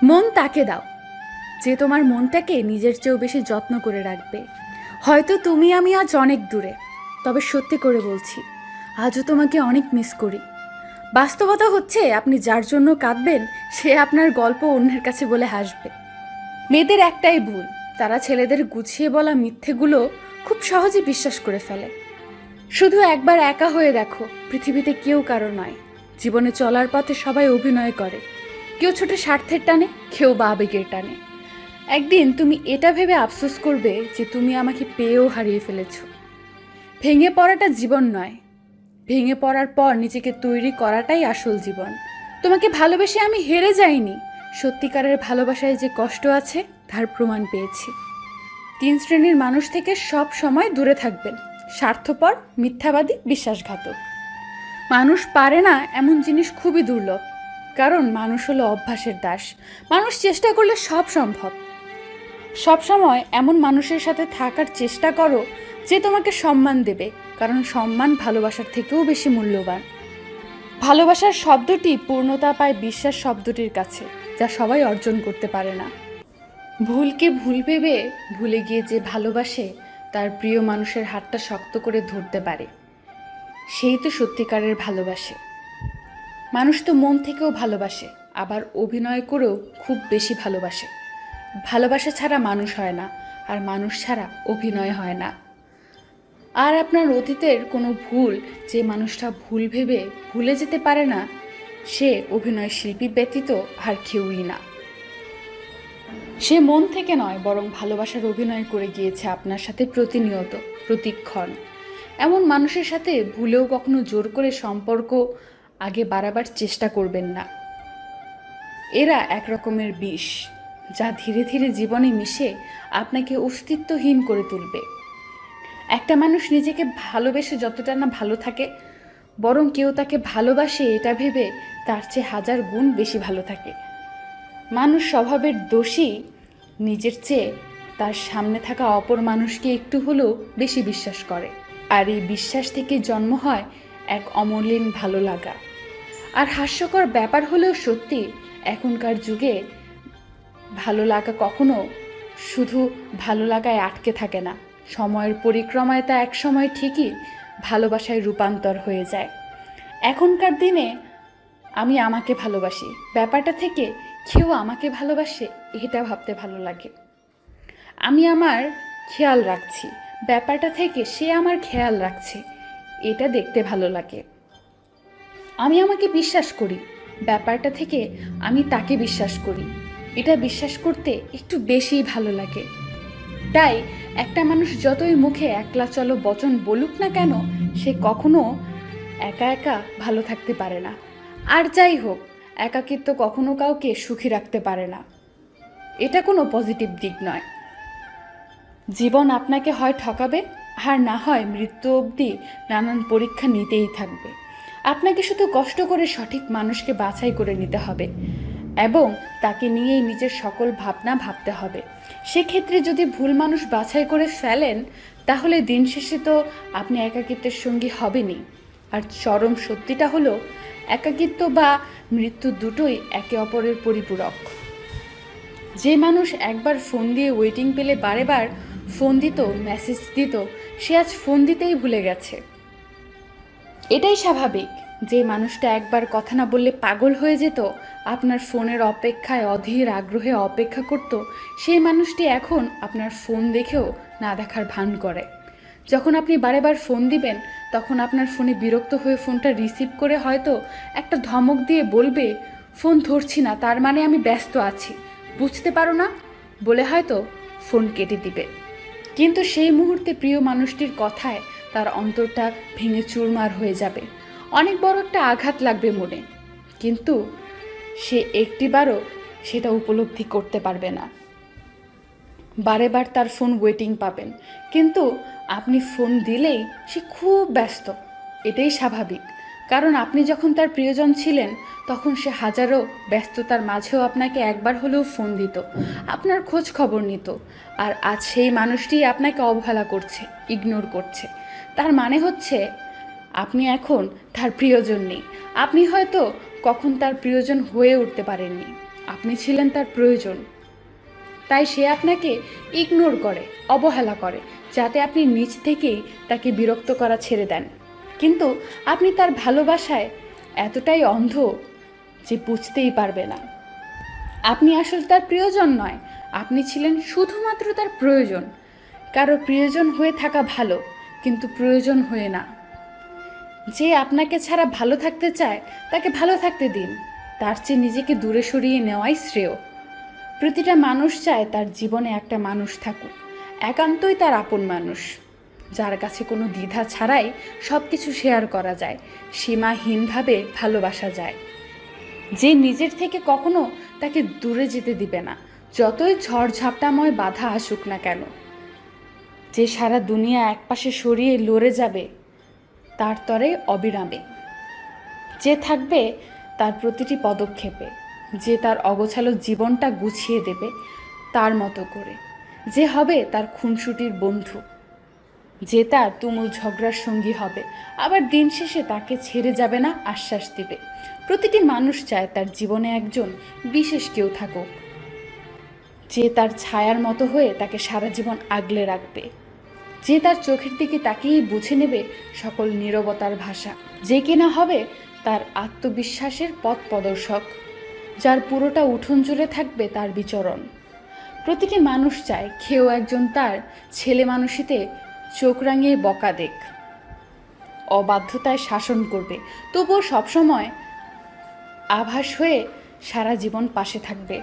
মন তাকে দাও যে তোমার মনটাকে নিজের চেয়েও বেশি যত্ন করে রাখবে। হয়তো তুমি আমি আজ অনেক দূরে, তবে সত্যি করে বলছি আজও তোমাকে অনেক মিস করি। বাস্তবতা হচ্ছে আপনি যার জন্য কাঁদবেন সে আপনার গল্প অন্যের কাছে বলে হাসবে। মেয়েদের একটাই ভুল, তারা ছেলেদের গুছিয়ে বলা মিথ্যেগুলো খুব সহজে বিশ্বাস করে ফেলে। শুধু একবার একা হয়ে দেখো, পৃথিবীতে কেউ কারো নয়। জীবনে চলার পথে সবাই অভিনয় করে, কেউ ছোট স্বার্থের টানে, কেউ বা আবেগের টানে। একদিন তুমি এটা ভেবে আফসোস করবে যে তুমি আমাকে পেয়েও হারিয়ে ফেলেছ। ভেঙে পড়াটা জীবন নয়, ভেঙে পড়ার পর নিজেকে তৈরি করাটাই আসল জীবন। তোমাকে ভালোবেসে আমি হেরে যাইনি, সত্যিকারের ভালোবাসায় যে কষ্ট আছে তার প্রমাণ পেয়েছি। 3 শ্রেণীর মানুষ থেকে সব সময় দূরে থাকবেন: স্বার্থপর, মিথ্যাবাদী, বিশ্বাসঘাতক। মানুষ পারে না এমন জিনিস খুবই দুর্লভ, কারণ মানুষ হলো অভ্যাসের দাস। মানুষ চেষ্টা করলে সব সম্ভব। সবসময় এমন মানুষের সাথে থাকার চেষ্টা করো যে তোমাকে সম্মান দেবে, কারণ সম্মান ভালোবাসার থেকেও বেশি মূল্যবান। ভালোবাসার শব্দটি পূর্ণতা পায় বিশ্বাস শব্দটির কাছে, যা সবাই অর্জন করতে পারে না। ভুলকে ভুল ভেবে ভুলে গিয়ে যে ভালোবাসে তার প্রিয় মানুষের হাতটা শক্ত করে ধরতে পারে, সেই তো সত্যিকারের ভালোবাসে। মানুষ তো মন থেকেও ভালোবাসে, আবার অভিনয় করেও খুব বেশি ভালোবাসে। ভালোবাসা ছাড়া মানুষ হয় না, আর মানুষ ছাড়া অভিনয় হয় না। আর আপনার অতীতের কোনো ভুল যে মানুষটা ভুল ভেবে ভুলে যেতে পারে না, সে অভিনয় শিল্পী ব্যতীত আর কেউই না। সে মন থেকে নয়, বরং ভালোবাসার অভিনয় করে গিয়েছে আপনার সাথে প্রতিনিয়ত, প্রতিক্ষণ। এমন মানুষের সাথে ভুলেও কখনো জোর করে সম্পর্ক আগে বাড়াবার চেষ্টা করবেন না। এরা এক রকমের বিষ, যা ধীরে ধীরে জীবনে মিশে আপনাকে অস্তিত্বহীন করে তুলবে। একটা মানুষ নিজেকে ভালোবেসে যতটা না ভালো থাকে, বরং কেউ তাকে ভালোবাসে এটা ভেবে তার চেয়ে 1000 গুণ বেশি ভালো থাকে। মানুষ স্বভাবের দোষী নিজের চেয়ে তার সামনে থাকা অপর মানুষকে একটু হলেও বেশি বিশ্বাস করে, আর এই বিশ্বাস থেকে জন্ম হয় এক অমলিন ভালো লাগা। আর হাস্যকর ব্যাপার হলেও সত্যি, এখনকার যুগে ভালো লাগা কখনো শুধু ভালো লাগায় আটকে থাকে না। সময়ের পরিক্রমায় তা এক সময় ঠিকই ভালোবাসায় রূপান্তর হয়ে যায়। এখনকার দিনে আমি আমাকে ভালোবাসি ব্যাপারটা থেকে কেউ আমাকে ভালোবাসে এটা ভাবতে ভালো লাগে। আমি আমার খেয়াল রাখছি ব্যাপারটা থেকে সে আমার খেয়াল রাখছে, এটা দেখতে ভালো লাগে। আমি আমাকে বিশ্বাস করি ব্যাপারটা থেকে আমি তাকে বিশ্বাস করি, এটা বিশ্বাস করতে একটু বেশিই ভালো লাগে। তাই একটা মানুষ যতই মুখে একলা চলো বচন বলুক না কেন, সে কখনো একা একা ভালো থাকতে পারে না। আর যাই হোক, একাকিত্ব কখনো কাউকে সুখী রাখতে পারে না, এটা কোনো পজিটিভ দিক নয়। জীবন আপনাকে হয় ঠকাবে, আর না হয় মৃত্যু অবধি নানান পরীক্ষা নিতেই থাকবে। আপনাকে শুধু কষ্ট করে সঠিক মানুষকে বাছাই করে নিতে হবে এবং তাকে নিয়েই নিজের সকল ভাবনা ভাবতে হবে। সেক্ষেত্রে যদি ভুল মানুষ বাছাই করে ফেলেন, তাহলে দিন শেষে তো আপনি একাকিত্বের সঙ্গী হবেনই। আর চরম সত্যিটা হলো, একাকিত্ব বা মৃত্যু দুটোই একে অপরের পরিপূরক। যে মানুষ একবার ফোন দিয়ে ওয়েটিং পেলে বারে বার ফোন দিত, মেসেজ দিত, সে আজ ফোন দিতেই ভুলে গেছে। এটাই স্বাভাবিক। যে মানুষটা একবার কথা না বললে পাগল হয়ে যেত, আপনার ফোনের অপেক্ষায় অধীর আগ্রহে অপেক্ষা করত, সেই মানুষটি এখন আপনার ফোন দেখেও না দেখার ভান করে। যখন আপনি বারে বার ফোন দিবেন, তখন আপনার ফোনে বিরক্ত হয়ে ফোনটা রিসিভ করে হয়তো একটা ধমক দিয়ে বলবে, ফোন ধরছি না, তার মানে আমি ব্যস্ত আছি, বুঝতে পারো না, বলে হয়তো ফোন কেটে দিবে। কিন্তু সেই মুহূর্তে প্রিয় মানুষটির কথায় তার অন্তরটা ভেঙে চুরমার হয়ে যাবে। অনেক বড় একটা আঘাত লাগবে মনে, কিন্তু সে একটিবারও সেটা উপলব্ধি করতে পারবে না। বারে বার তার ফোন ওয়েটিং পাবেন, কিন্তু আপনি ফোন দিলেই সে খুব ব্যস্ত। এটাই স্বাভাবিক, কারণ আপনি যখন তার প্রিয়জন ছিলেন তখন সে হাজারো ব্যস্ততার মাঝেও আপনাকে একবার হলেও ফোন দিত, আপনার খোঁজ খবর নিত। আর আজ সেই মানুষটি আপনাকে অবহেলা করছে, ইগনোর করছে। তার মানে হচ্ছে আপনি এখন তার প্রিয়জন নেই। আপনি হয়তো কখন তার প্রিয়জন হয়ে উঠতে পারেননি, আপনি ছিলেন তার প্রয়োজন, তাই সে আপনাকে ইগনোর করে, অবহেলা করে, যাতে আপনি নিজ থেকেই তাকে বিরক্ত করা ছেড়ে দেন। কিন্তু আপনি তার ভালোবাসায় এতটাই অন্ধ যে বুঝতেই পারবে না। আপনি আসলে তার প্রিয়জন নয়, আপনি ছিলেন শুধুমাত্র তার প্রয়োজন। কারো প্রিয়জন হয়ে থাকা ভালো, কিন্তু প্রয়োজন হয়ে না। যে আপনাকে ছাড়া ভালো থাকতে চায় তাকে ভালো থাকতে দিন, তার চেয়ে নিজেকে দূরে সরিয়ে নেওয়াই শ্রেয়। প্রতিটা মানুষ চায় তার জীবনে একটা মানুষ থাকুক, একান্তই তার আপন মানুষ, যার কাছে কোনো দ্বিধা ছাড়াই সব কিছু শেয়ার করা যায়, সীমাহীনভাবে ভালোবাসা যায়। যে নিজের থেকে কখনো তাকে দূরে যেতে দিবে না, যতই ঝড়ঝাপটাময় বাধা আসুক না কেন। যে সারা দুনিয়া একপাশে সরিয়ে লড়ে যাবে তার তরে অবিরামে। যে থাকবে তার প্রতিটি পদক্ষেপে, যে তার অগোছালো জীবনটা গুছিয়ে দেবে তার মতো করে, যে হবে তার খুনসুটির বন্ধু, যে তার তুমুল ঝগড়ার সঙ্গী হবে, আবার দিন শেষে তাকে ছেড়ে যাবে না আশ্বাস দিবে। প্রতিটি মানুষ চায় তার জীবনে একজন বিশেষ কেউ থাকুক, যে তার ছায়ার মতো হয়ে তাকে সারা জীবন আগলে রাখবে, যে তার চোখের দিকে তাকিয়েই বুঝে নেবে সকল নীরবতার ভাষা, যে কিনা হবে তার আত্মবিশ্বাসের পথ প্রদর্শক, যার পুরোটা উঠোন জুড়ে থাকবে তার বিচরণ। প্রতিটি মানুষ চায় কেউ একজন তার ছেলে মানুষিতে চোখ রাঙিয়ে বকা দেখ, অবাধ্যতায় শাসন করবে, তবুও সবসময় আভাস হয়ে সারা জীবন পাশে থাকবে,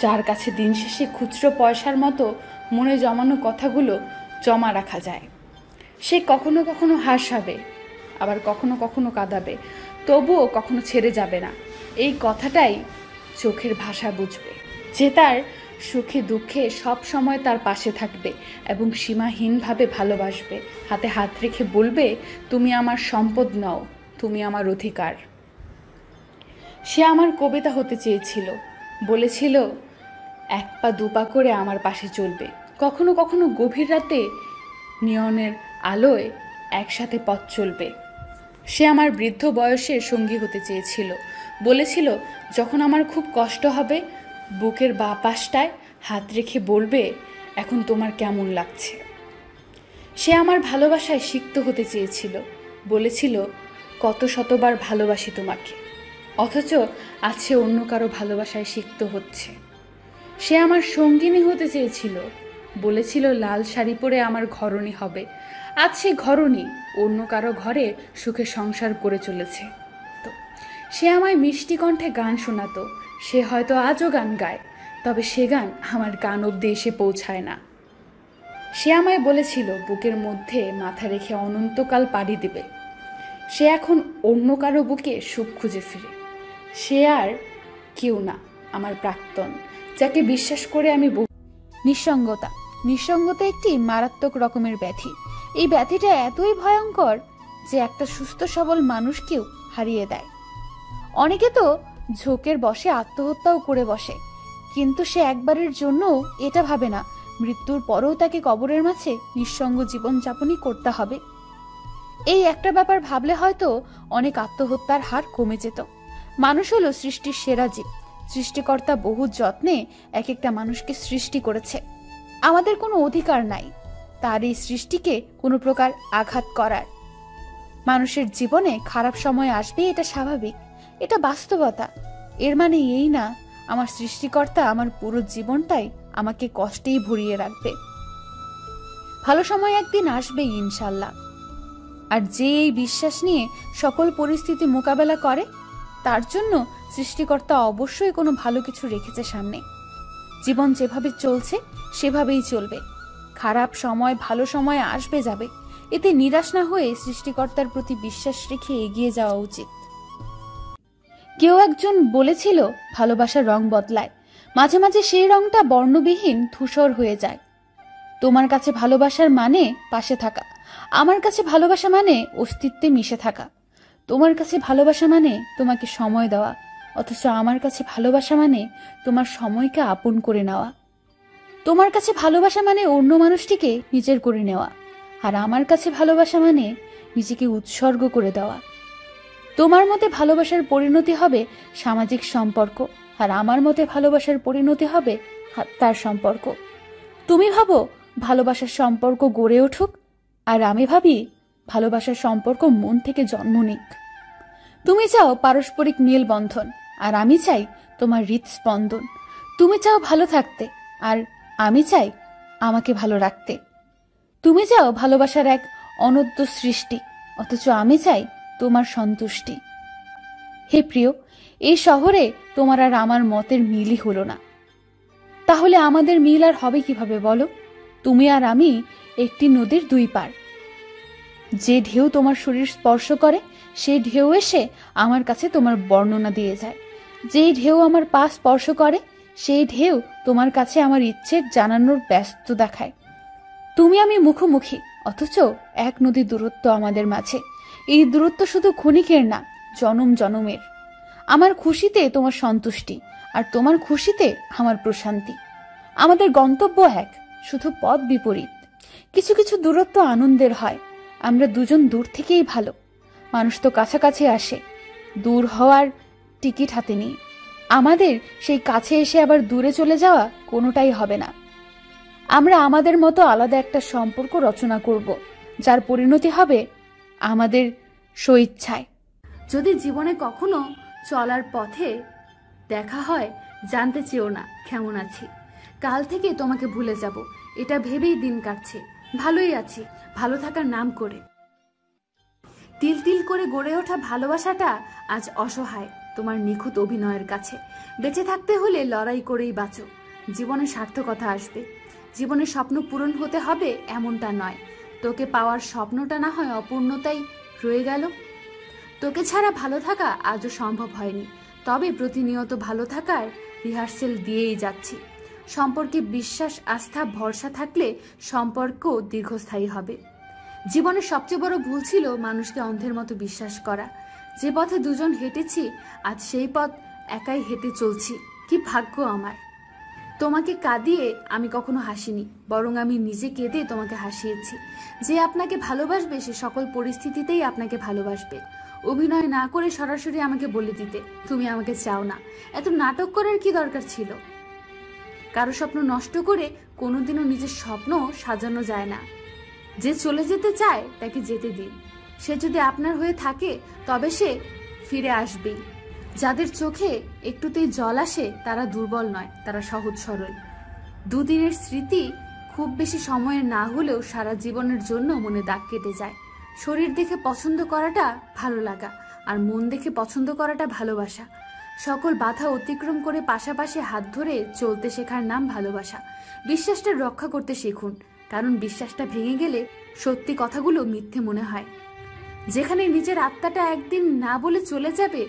যার কাছে দিন শেষে খুচরো পয়সার মতো মনে জমানো কথাগুলো জমা রাখা যায়। সে কখনো কখনো হাসাবে, আবার কখনো কখনো কাঁদাবে, তবুও কখনো ছেড়ে যাবে না, এই কথাটাই চোখের ভাষা বুঝবে। যে তার সুখে দুঃখে সব সময় তার পাশে থাকবে এবং সীমাহীনভাবে ভালোবাসবে, হাতে হাত রেখে বলবে, তুমি আমার সম্পদ নও, তুমি আমার অধিকার। সে আমার কবিতা হতে চেয়েছিল, বলেছিল এক পা দুপা করে আমার পাশে চলবে, কখনো কখনো গভীর রাতে নিয়নের আলোয় একসাথে পথ চলবে। সে আমার বৃদ্ধ বয়সে সঙ্গী হতে চেয়েছিল, বলেছিল যখন আমার খুব কষ্ট হবে বুকের বাঁ পাশটায় হাত রেখে বলবে, এখন তোমার কেমন লাগছে। সে আমার ভালোবাসায় সিক্ত হতে চেয়েছিল, বলেছিল কত শতবার ভালোবাসি তোমাকে, অথচ আছে অন্য কারো ভালোবাসায় সিক্ত হচ্ছে। সে আমার সঙ্গিনী হতে চেয়েছিল, বলেছিল লাল শাড়ি পরে আমার ঘরণী হবে, আজ সে ঘরণী অন্য কারো ঘরে সুখে সংসার করে চলেছে। তো সে আমায় মিষ্টি কণ্ঠে গান শোনাতো, সে হয়তো আজও গান গায়, তবে সে গান আমার কান অব্দি এসে পৌঁছায় না। সে আমায় বলেছিল বুকের মধ্যে মাথা রেখে অনন্তকাল পাড়ি দেবে, সে এখন অন্য কারো বুকে সুখ খুঁজে ফিরে। সে আর কেউ না, আমার প্রাক্তন, যাকে বিশ্বাস করে আমি নিঃসঙ্গতা। নিঃসঙ্গতা একটি মারাত্মক রকমের ব্যাধি। এই ব্যাধিটা এতই ভয়ঙ্কর যে একটা সুস্থ সবল মানুষকেও হারিয়ে দেয়। অনেকে তো ঝোঁকের বশে আত্মহত্যাও করে বসে, কিন্তু সে একবারের জন্যও এটা ভাবে না মৃত্যুর পরেও তাকে কবরের মাঝে নিঃসঙ্গ জীবনযাপনই করতে হবে। এই একটা ব্যাপার ভাবলে হয়তো অনেক আত্মহত্যার হার কমে যেত। মানুষ হলো সৃষ্টির সেরা জীব। সৃষ্টিকর্তা বহু যত্নে এক একটা মানুষকে সৃষ্টি করেছে। আমাদের কোনো অধিকার নাই তার এই সৃষ্টিকে কোনো প্রকার আঘাত করার। মানুষের জীবনে খারাপ সময় আসবে, এটা স্বাভাবিক, এটা বাস্তবতা। এর মানে এই না আমার সৃষ্টিকর্তা আমার পুরো জীবনটাই আমাকে কষ্টেই ভরিয়ে রাখবে। ভালো সময় একদিন আসবেই ইনশাল্লাহ। আর যে এই বিশ্বাস নিয়ে সকল পরিস্থিতি মোকাবেলা করে, তার জন্য সৃষ্টিকর্তা অবশ্যই কোনো ভালো কিছু রেখেছে সামনে। জীবন যেভাবে চলছে সেভাবেই চলবে। খারাপ সময় ভালো সময় আসবে যাবে, এতে নিরাশ না হয়ে সৃষ্টিকর্তার প্রতি বিশ্বাস রেখে এগিয়ে যাওয়া উচিত। কেউ একজন বলেছিল ভালোবাসার রং বদলায়, মাঝে মাঝে সেই রংটা বর্ণবিহীন ধূসর হয়ে যায়। তোমার কাছে ভালোবাসার মানে পাশে থাকা, আমার কাছে ভালোবাসা মানে অস্তিত্বে মিশে থাকা। তোমার কাছে ভালোবাসা মানে তোমাকে সময় দেওয়া, অথচ আমার কাছে ভালোবাসা মানে তোমার সময়কে আপন করে নেওয়া। তোমার কাছে ভালোবাসা মানে অন্য মানুষটিকে নিজের করে নেওয়া, আর আমার কাছে ভালোবাসা মানে নিজেকে উৎসর্গ করে দেওয়া। তোমার মতে ভালোবাসার পরিণতি হবে সামাজিক সম্পর্ক, আর আমার মতে ভালোবাসার পরিণতি হবে তার সম্পর্ক। তুমি ভাবো ভালোবাসার সম্পর্ক গড়ে উঠুক, আর আমি ভাবি ভালোবাসার সম্পর্ক মন থেকে জন্ম নিক। তুমি চাও পারস্পরিক মেলবন্ধন, আর আমি চাই তোমার হৃদস্পন্দন। তুমি চাও ভালো থাকতে, আর আমি চাই আমাকে ভালো রাখতে। তুমি চাও ভালোবাসার এক অনন্ত সৃষ্টি, অথচ আমি চাই তোমার সন্তুষ্টি। হে প্রিয়, এই শহরে তোমার আর আমার মতের মিলই হলো না। তাহলে আমাদের মিল আর হবে কিভাবে বলো? তুমি আর আমি একটি নদীর দুই পার। যে ঢেউ তোমার শরীর স্পর্শ করে, সেই ঢেউ এসে আমার কাছে তোমার বর্ণনা দিয়ে যায়। যেই ঢেউ আমার পা স্পর্শ করে, সেই ঢেউ তোমার কাছে আমার ইচ্ছে জানানোর ব্যস্ত দেখায়। তুমি আমি মুখোমুখি, অথচ এক নদীর দূরত্ব আমাদের মাঝে। এই দূরত্ব শুধু ক্ষণিকের না, জনম জনমের। আমার খুশিতে তোমার সন্তুষ্টি, আর তোমার খুশিতে আমার প্রশান্তি। আমাদের গন্তব্য এক, শুধু পথ বিপরীত। কিছু কিছু দূরত্ব আনন্দের হয়। আমরা দুজন দূর থেকেই ভালো। মানুষ তো কাছাকাছি আসে দূর হওয়ার টিকিট হাতে নিয়ে। আমাদের সেই কাছে এসে আবার দূরে চলে যাওয়া কোনোটাই হবে না। আমরা আমাদের মতো আলাদা একটা সম্পর্ক রচনা করব, যার পরিণতি হবে আমাদের স্বইচ্ছায়। যদি জীবনে কখনো চলার পথে দেখা হয়, জানতে চেও না কেমন আছি। কাল থেকে তোমাকে ভুলে যাব, এটা ভেবেই দিন কাটছে। ভালোই আছি, ভালো থাকার নাম করে। তিল তিল করে গড়ে ওঠা ভালোবাসাটা আজ অসহায় তোমার নিখুঁত অভিনয়ের কাছে। বেঁচে থাকতে হলে লড়াই করেই বাঁচো। জীবনে সার্থকতা আসবে। জীবনের স্বপ্ন পূরণ হতে হবে এমনটা নয়। তোকে পাওয়ার স্বপ্নটা না হয় অপূর্ণতাই রয়ে গেল। তোকে ছাড়া ভালো থাকা আজও সম্ভব হয়নি, তবে প্রতিনিয়ত ভালো থাকার রিহার্সেল দিয়েই যাচ্ছি। সম্পর্কে বিশ্বাস, আস্থা, ভরসা থাকলে সম্পর্ক দীর্ঘস্থায়ী হবে। জীবনের সবচেয়ে বড় ভুল ছিল মানুষকে অন্ধের মতো বিশ্বাস করা। যে পথে দুজন হেঁটেছি, আজ সেই পথ একাই হেঁটে চলছি। কি ভাগ্য আমার! তোমাকে কাঁদিয়ে আমি কখনো হাসিনি, বরং আমি নিজে কেঁদে তোমাকে হাসিয়েছি। যে আপনাকে ভালোবাসবে সে সকল পরিস্থিতিতেই আপনাকে ভালোবাসবে। অভিনয় না করে সরাসরি আমাকে বলে দিতে তুমি আমাকে চাও না। এত নাটক করার কি দরকার ছিল? কারো স্বপ্ন নষ্ট করে কোনোদিনও নিজের স্বপ্ন সাজানো যায় না। যে চলে যেতে চায় তাকে যেতে দিন। সে যদি আপনার হয়ে থাকে তবে সে ফিরে আসবেই। যাদের চোখে একটুতেই জল আসে তারা দুর্বল নয়, তারা সহজ সরল। দুদিনের স্মৃতি খুব বেশি সময়ের না হলেও সারা জীবনের জন্য মনে দাগ কেটে যায়। শরীর দেখে পছন্দ করাটা ভালো লাগা, আর মন দেখে পছন্দ করাটা ভালোবাসা। সকল বাধা অতিক্রম করে পাশাপাশি হাত ধরে চলতে শেখার নাম ভালোবাসা। বিশ্বাসটা রক্ষা করতে শিখুন, কারণ বিশ্বাসটা ভেঙে গেলে সত্যি কথাগুলো মিথ্যে মনে হয়। যেখানে নিজের আত্মাটা একদিন না বলে চলে যাবে,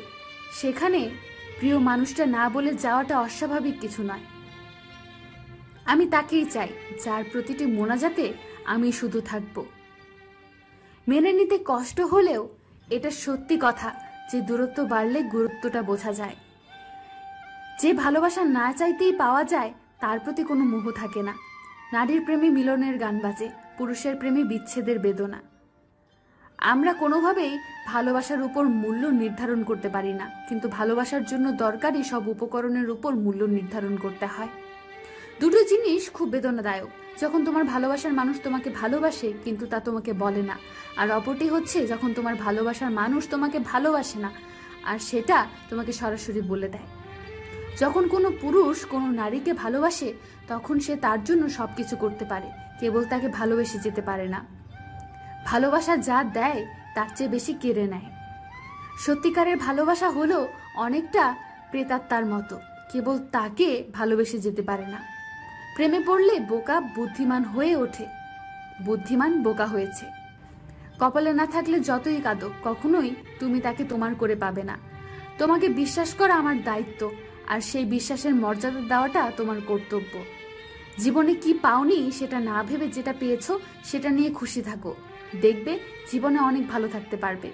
সেখানে প্রিয় মানুষটা না বলে যাওয়াটা অস্বাভাবিক কিছু নয়। আমি তাকেই চাই যার প্রতিটি মোনাজাতে আমি শুধু থাকব। মেনে নিতে কষ্ট হলেও এটা সত্যি কথা যে দূরত্ব বাড়লে গুরুত্বটা বোঝা যায়। যে ভালোবাসা না চাইতেই পাওয়া যায় তার প্রতি কোনো মোহ থাকে না। নারীর প্রেমে মিলনের গান বাজে, পুরুষের প্রেমে বিচ্ছেদের বেদনা। আমরা কোনোভাবেই ভালোবাসার উপর মূল্য নির্ধারণ করতে পারি না, কিন্তু ভালোবাসার জন্য দরকারি সব উপকরণের উপর মূল্য নির্ধারণ করতে হয়। দুটো জিনিস খুব বেদনাদায়ক, যখন তোমার ভালোবাসার মানুষ তোমাকে ভালোবাসে কিন্তু তা তোমাকে বলে না, আর অপরটি হচ্ছে যখন তোমার ভালোবাসার মানুষ তোমাকে ভালোবাসে না আর সেটা তোমাকে সরাসরি বলে দেয়। যখন কোনো পুরুষ কোনো নারীকে ভালোবাসে তখন সে তার জন্য সবকিছু করতে পারে, কেবল তাকে ভালোবেসে যেতে পারে না। ভালোবাসা যা দেয় তার চেয়ে বেশি কেড়ে নেয়। সত্যিকারের ভালোবাসা হলো অনেকটা প্রেতাত্মার মতো, কেবল তাকে ভালোবেসে যেতে পারে না। প্রেমে পড়লে বোকা বুদ্ধিমান হয়ে ওঠে, বুদ্ধিমান বোকা হয়েছে। কপালে না থাকলে যতই কাঁদো কখনোই তুমি তাকে তোমার করে পাবে না। তোমাকে বিশ্বাস করা আমার দায়িত্ব, আর সেই বিশ্বাসের মর্যাদা দেওয়াটা তোমার কর্তব্য। জীবনে কি পাওনি সেটা না ভেবে যেটা পেয়েছো সেটা নিয়ে খুশি থাকো, দেখবে জীবনে অনেক ভালো থাকতে পারবে।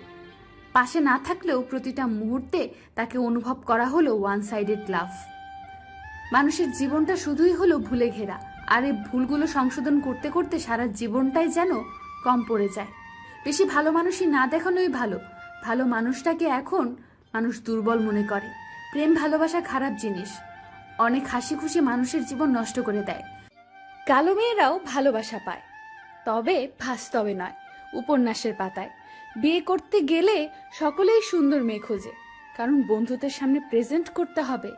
পাশে না থাকলেও প্রতিটা মুহূর্তে তাকে অনুভব করা হলো ওয়ান সাইডেড লাভ। মানুষের জীবনটা শুধুই হলো ভুলে ঘেরা, আর এই ভুলগুলো সংশোধন করতে করতে সারা জীবনটাই যেন কম পড়ে যায়। বেশি ভালো মানুষই না দেখানোই ভালো। ভালো মানুষটাকে এখন মানুষ দুর্বল মনে করে, প্রেম ভালোবাসা খারাপ জিনিস, অনেক হাসি খুশি মানুষের জীবন নষ্ট করে দেয়। কালো মেয়েরাও ভালোবাসা পায়, তবে বাস্তবে নয়, উপন্যাসের পাতায়। বিয়ে করতে গেলে সকলেই সুন্দর মেয়ে খোঁজে, কারণ বন্ধুদের সামনে প্রেজেন্ট করতে হবে।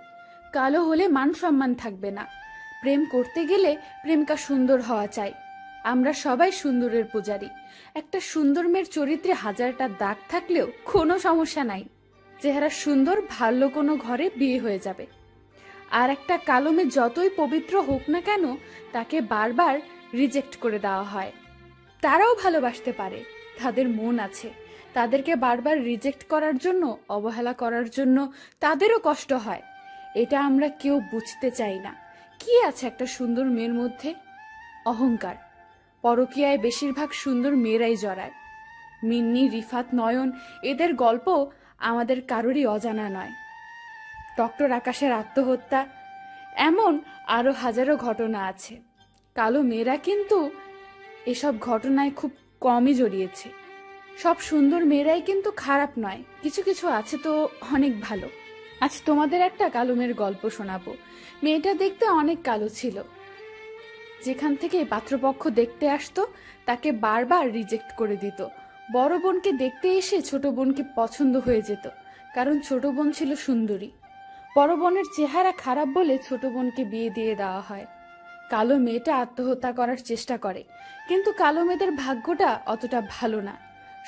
কালো হলে মান সম্মান থাকবে না। প্রেম করতে গেলে প্রেমিকা সুন্দর হওয়া চাই। আমরা সবাই সুন্দরের পূজারী। একটা সুন্দর মেয়ের চরিত্রে হাজারটা দাগ থাকলেও কোনো সমস্যা নাই, চেহারা সুন্দর ভালো কোনো ঘরে বিয়ে হয়ে যাবে। আর একটা কালো মেয়ে যতই পবিত্র হোক না কেন, তাকে বারবার রিজেক্ট করে দেওয়া হয়। তারাও ভালোবাসতে পারে, তাদের মন আছে। তাদেরকে বারবার রিজেক্ট করার জন্য, অবহেলা করার জন্য তাদেরও কষ্ট হয়। এটা আমরা কেউ বুঝতে চাই না। কি আছে একটা সুন্দর মেয়ের মধ্যে? অহংকার। পরকীয়ায় বেশিরভাগ সুন্দর মেয়েরাই জড়ায়। মিন্নি, রিফাত, নয়ন, এদের গল্প আমাদের কারোরই অজানা নয়। ডক্টর আকাশের আত্মহত্যা, এমন আরো হাজারো ঘটনা আছে। কালো মেয়েরা কিন্তু এসব ঘটনায় খুব কমই জড়িয়েছে। সব সুন্দর মেয়েরাই কিন্তু খারাপ নয়, কিছু কিছু আছে তো অনেক ভালো। আজ তোমাদের একটা কালো মেয়ের গল্প শোনাবো। মেয়েটা দেখতে অনেক কালো ছিল। যেখান থেকে পাত্রপক্ষ দেখতে আসতো, তাকে বারবার রিজেক্ট করে দিত। বড় বোনকে দেখতে এসে ছোট বোনকে পছন্দ হয়ে যেত, কারণ ছোট বোন ছিল সুন্দরী। বড় বোনের চেহারা খারাপ বলে ছোট বোনকে বিয়ে দিয়ে দেওয়া হয়। কালো মেয়েটা আত্মহত্যা করার চেষ্টা করে, কিন্তু কালো মেয়েদের ভাগ্যটা অতটা ভালো না।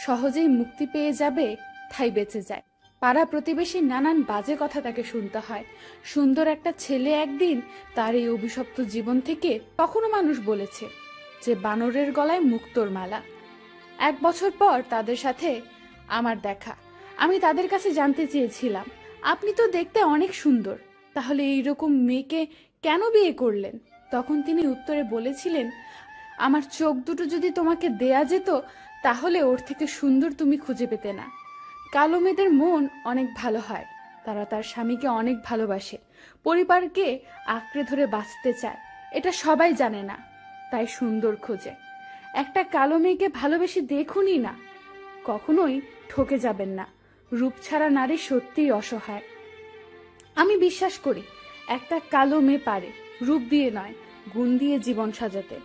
সহজেই মুক্তি পেয়ে যাবে তাই বেঁচে যায়। পাড়া প্রতিবেশীর নানান বাজে কথা তাকে শুনতে হয়। সুন্দর একটা ছেলে একদিন তার এই অভিশপ্ত জীবন থেকে, কখনো মানুষ বলেছে যে বানরের গলায় মুক্তোর মালা। 1 বছর পর তাদের সাথে আমার দেখা। আমি তাদের কাছে জানতে চেয়েছিলাম, আপনি তো দেখতে অনেক সুন্দর, তাহলে এইরকম মেয়েকে কেন বিয়ে করলেন? তখন তিনি উত্তরে বলেছিলেন, আমার চোখ দুটো যদি তোমাকে দেয়া যেত, তাহলে ওর থেকে সুন্দর তুমি খুঁজে পেতে না। কালো মেয়েদের মন অনেক ভালো হয়, তারা তার স্বামীকে অনেক ভালোবাসে, পরিবারকে আঁকড়ে ধরে বাঁচতে চায়। এটা সবাই জানে না, তাই সুন্দর খোঁজে। একটা কালো মেয়েকে ভালোবেসে দেখুনই না, কখনোই ঠকে যাবেন না। রূপ ছাড়া নারী সত্যিই অসহায়। আমি বিশ্বাস করি একটা কালো মেয়ে পারে রূপ দিয়ে নয়, গুণ দিয়ে জীবন সাজাতে।